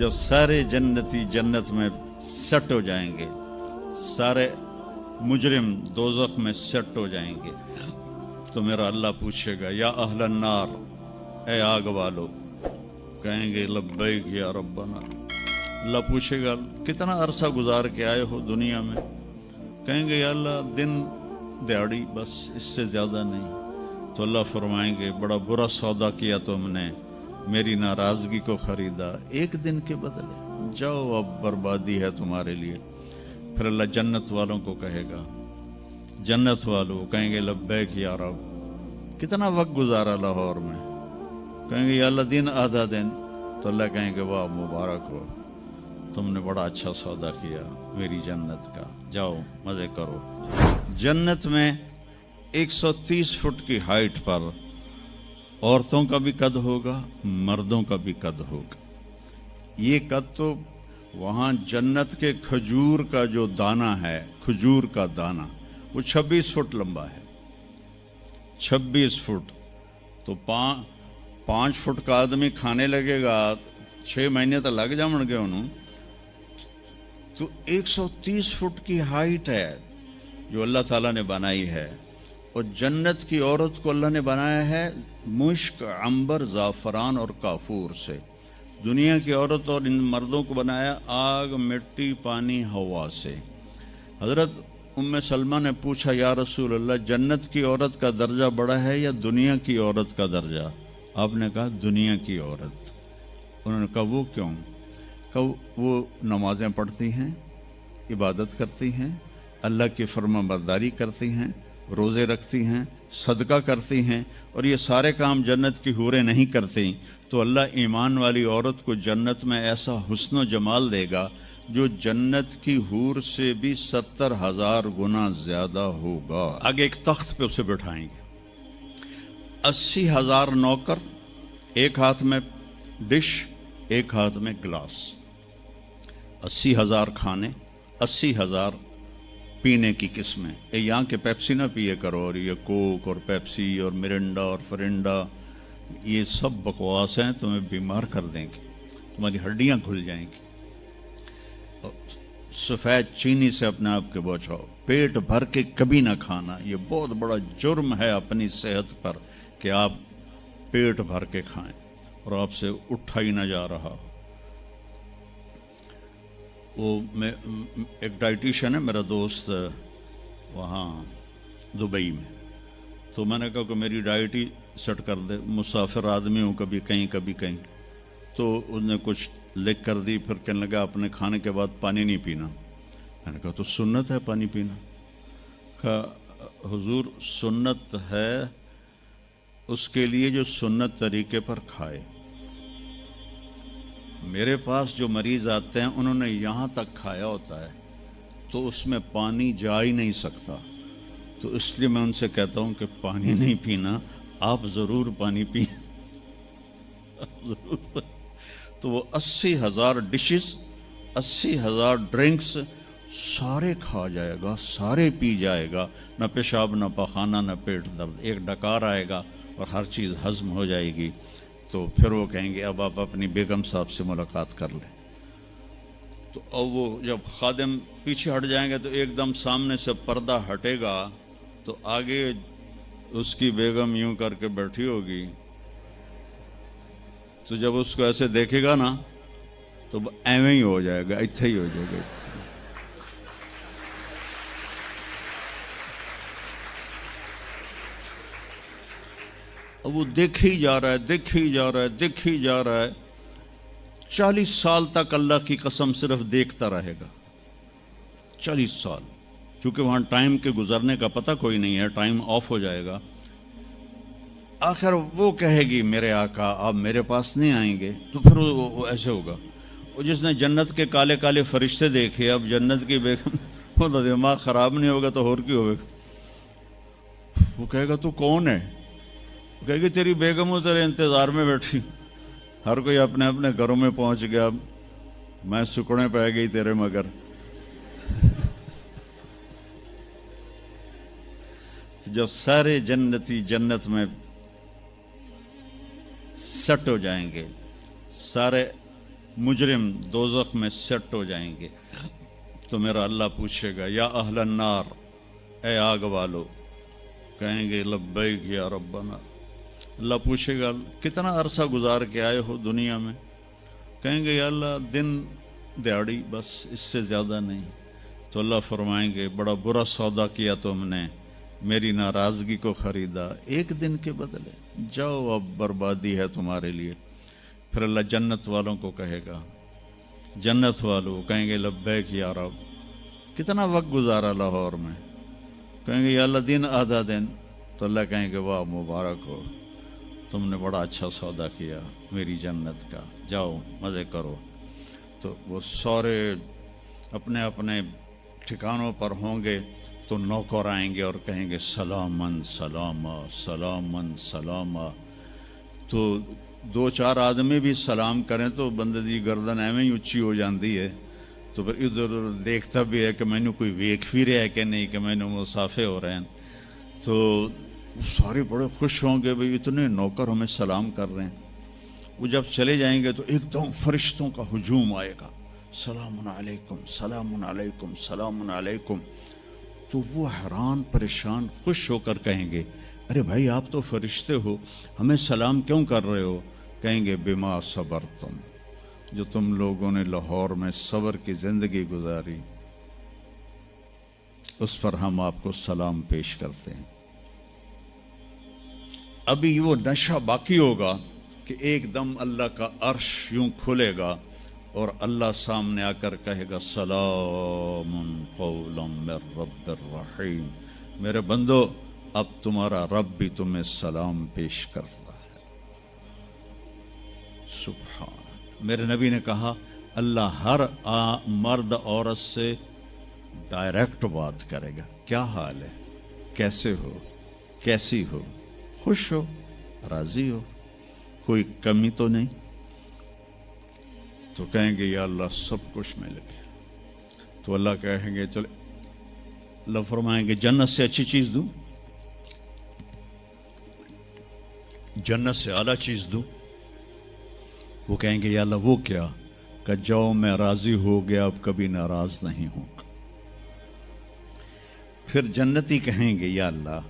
जब सारे जन्नती जन्नत में सेट हो जाएंगे, सारे मुजरिम दोज़ख में सेट हो जाएंगे, तो मेरा अल्लाह पूछेगा या अहलन नार, ए आग वालो, कहेंगे लब्बैक या रब्बना। अल्लाह पूछेगा कितना अरसा गुजार के आए हो दुनिया में, कहेंगे या अल्लाह दिन दिहाड़ी, बस इससे ज़्यादा नहीं। तो अल्लाह फरमाएंगे बड़ा बुरा सौदा किया तुमने, मेरी नाराज़गी को ख़रीदा एक दिन के बदले, जाओ अब बर्बादी है तुम्हारे लिए। फिर अल्लाह जन्नत वालों को कहेगा, जन्नत वालों कहेंगे लब्बैक या रब, कितना वक्त गुजारा लाहौर में, कहेंगे या अल्लाह दिन आधा दिन। तो अल्लाह कहेंगे वाह मुबारक हो, तुमने बड़ा अच्छा सौदा किया मेरी जन्नत का, जाओ मज़े करो। जन्नत में 130 फुट की हाइट पर औरतों का भी कद होगा, मर्दों का भी कद होगा। ये कद तो वहाँ जन्नत के खजूर का जो दाना है, खजूर का दाना, वो 26 फुट लंबा है, 26 फुट। तो 5 फुट का आदमी खाने लगेगा, 6 महीने तो लग जाएंगे उन्होंने। तो 130 फुट की हाइट है जो अल्लाह ताला ने बनाई है। और जन्नत की औरत को अल्लाह ने बनाया है मुश्क, अंबर, ज़ाफ़रान और काफूर से। दुनिया की औरत और इन मर्दों को बनाया आग, मिट्टी, पानी, हवा से। हज़रत उम्मे सलमा ने पूछा या रसूल अल्लाह, जन्नत की औरत का दर्जा बड़ा है या दुनिया की औरत का दर्जा? आपने कहा दुनिया की औरत। उन्होंने कहा वो क्यों? कहा वो नमाज़ें पढ़ती हैं, इबादत करती हैं, अल्लाह की फरमाबरदारी करती हैं, रोज़े रखती हैं, सदका करती हैं, और ये सारे काम जन्नत की हूरें नहीं करती। तो अल्लाह ईमान वाली औरत को जन्नत में ऐसा हुस्न व जमाल देगा जो जन्नत की हूर से भी 70,000 गुना ज़्यादा होगा। आगे एक तख्त पे उसे बिठाएंगे, 80,000 नौकर, एक हाथ में डिश, एक हाथ में ग्लास, 80,000 खाने, 80,000 पीने की किस्में। ये यहाँ के पेप्सी ना पिए करो, और ये कोक और पेप्सी और मिरिंडा और फरिंडा, ये सब बकवास हैं, तुम्हें बीमार कर देंगे, तुम्हारी हड्डियाँ खुल जाएंगी। सफ़ेद चीनी से अपने आप के बचाओ, पेट भर के कभी ना खाना। ये बहुत बड़ा जुर्म है अपनी सेहत पर कि आप पेट भर के खाएं और आपसे उठा ही ना जा रहा। वो मैं एक डाइटिशियन है मेरा दोस्त वहाँ दुबई में, तो मैंने कहा कि मेरी डाइट ही सेट कर दे, मुसाफिर आदमी हूँ, कभी कहीं कभी कहीं। तो उसने कुछ लिख कर दी, फिर कहने लगा अपने खाने के बाद पानी नहीं पीना। मैंने कहा तो सुन्नत है पानी पीना। कहा हुजूर सुन्नत है उसके लिए जो सुन्नत तरीके पर खाए। मेरे पास जो मरीज़ आते हैं उन्होंने यहाँ तक खाया होता है तो उसमें पानी जा ही नहीं सकता, तो इसलिए मैं उनसे कहता हूँ कि पानी नहीं पीना, आप ज़रूर पानी पी ज़रूर। तो वो 80,000 डिशेस, 80,000 ड्रिंक्स सारे खा जाएगा, सारे पी जाएगा, न पेशाब न पखाना न पेट दर्द, एक डकार आएगा और हर चीज़ हज़म हो जाएगी। तो फिर वो कहेंगे अब आप अपनी बेगम साहब से मुलाकात कर लें। तो अब वो जब खादिम पीछे हट जाएंगे तो एकदम सामने से पर्दा हटेगा, तो आगे उसकी बेगम यूं करके बैठी होगी। तो जब उसको ऐसे देखेगा ना तो एवं ही हो जाएगा, इत्थे ही हो जाएगा। अब वो देख ही जा रहा है, देख ही जा रहा है, देख ही जा रहा है। 40 साल तक अल्लाह की कसम सिर्फ देखता रहेगा, 40 साल, क्योंकि वहाँ टाइम के गुजरने का पता कोई नहीं है, टाइम ऑफ हो जाएगा। आखिर वो कहेगी मेरे आका आप मेरे पास नहीं आएंगे, तो फिर वो ऐसे होगा। वो जिसने जन्नत के काले काले फरिश्ते देखे, अब जन्नत की बेगम, वो तो दिमाग ख़राब नहीं होगा तो और क्यों होगा। वो कहेगा तू कौन है? वो कहेगी तेरी बेगम तेरे इंतज़ार में बैठी। हर कोई अपने अपने घरों में पहुंच गया, मैं सुकड़े पै गई तेरे मगर। तो जब सारे जन्नती जन्नत में सेट हो जाएंगे, सारे मुजरिम दोज़ख में सेट हो जाएंगे तो मेरा अल्लाह पूछेगा या अहलन नार, ए आग वालो, कहेंगे लब्बैक या रब्बना। अल्लाह पूछेगा कितना अरसा गुजार के आए हो दुनिया में, कहेंगे या अल्लाह दिन दिहाड़ी, बस इससे ज़्यादा नहीं। तो अल्लाह फरमाएंगे बड़ा बुरा सौदा किया तुमने, मेरी नाराज़गी को ख़रीदा एक दिन के बदले, जाओ अब बर्बादी है तुम्हारे लिए। फिर अल्लाह जन्नत वालों को कहेगा, जन्नत वालों कहेंगे लब्बैक या रब, कितना वक्त गुजारा लाहौर में, कहेंगे या अल्लाह दिन आधा दिन। तो अल्लाह कहेंगे वाह मुबारक हो, तुमने बड़ा अच्छा सौदा किया मेरी जन्नत का, जाओ मज़े करो। तो वो सारे अपने अपने ठिकानों पर होंगे तो नौकर आएंगे और कहेंगे सलामन सलामा सलामन सलामा। तो दो चार आदमी भी सलाम करें तो बंदे दी गर्दन एवं ही उच्ची हो जाती है, तो फिर इधर उधर देखता भी है कि मैनू कोई वेख भी रहा है कि नहीं, कि मैनू मुसाफे हो रहे हैं। तो सारे बड़े खुश होंगे, भाई इतने नौकर हमें सलाम कर रहे हैं। वो जब चले जाएंगे तो एकदम फरिश्तों का हुजूम आएगा, सलामुन अलैकुम सलामुन अलैकुम सलामुन अलैकुम। तो वो हैरान परेशान खुश होकर कहेंगे अरे भाई आप तो फरिश्ते हो, हमें सलाम क्यों कर रहे हो? कहेंगे बिमा सबर तुम, जो तुम लोगों ने लाहौर में सबर की जिंदगी गुजारी उस पर हम आपको सलाम पेश करते हैं। अभी वो नशा बाकी होगा कि एकदम अल्लाह का अर्श यूं खुलेगा और अल्लाह सामने आकर कहेगा सलामुन कौलम मिर रब्बिर रहीम, मेरे बंदो अब तुम्हारा रब भी तुम्हें सलाम पेश करता है। सुभान। मेरे नबी ने कहा अल्लाह हर मर्द औरत से डायरेक्ट बात करेगा, क्या हाल है, कैसे हो, कैसी हो, खुश हो, राजी हो, कोई कमी तो नहीं? तो कहेंगे या अल्लाह सब कुछ मिल गया। तो अल्लाह कहेंगे चलो, अल्लाह फरमाएंगे जन्नत से अच्छी चीज दूं, जन्नत से आला चीज दूं। वो कहेंगे या अल्लाह वो क्या? कि जाओ मैं राजी हो गया, अब कभी नाराज नहीं होगा। फिर जन्नती कहेंगे या अल्लाह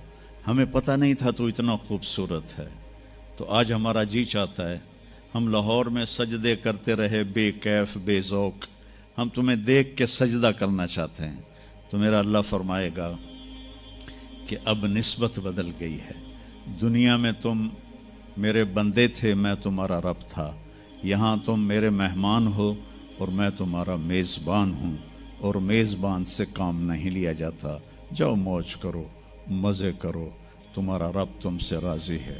हमें पता नहीं था तो इतना खूबसूरत है, तो आज हमारा जी चाहता है हम लाहौर में सजदे करते रहे बेकैफ बेज़ौक, हम तुम्हें देख के सजदा करना चाहते हैं। तो मेरा अल्लाह फरमाएगा कि अब निस्बत बदल गई है, दुनिया में तुम मेरे बंदे थे, मैं तुम्हारा रब था, यहाँ तुम मेरे मेहमान हो और मैं तुम्हारा मेज़बान हूँ, और मेज़बान से काम नहीं लिया जाता। जाओ मौज करो, मज़े करो, तुम्हारा रब तुमसे राज़ी है।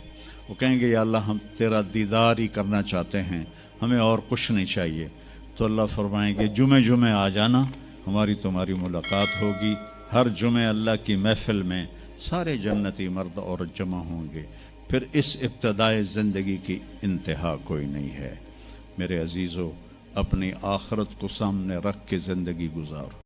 वो कहेंगे या अल्लाह हम तेरा दीदार ही करना चाहते हैं, हमें और कुछ नहीं चाहिए। तो अल्लाह फरमाएंगे जुमे जुमे आ जाना, हमारी तुम्हारी मुलाकात होगी। हर जुमे अल्लाह की महफिल में सारे जन्नती मर्द औरत जमा होंगे। फिर इस इब्तदाए ज़िंदगी की इंतहा कोई नहीं है। मेरे अजीज़ों, अपनी आखरत को सामने रख के ज़िंदगी गुजारो।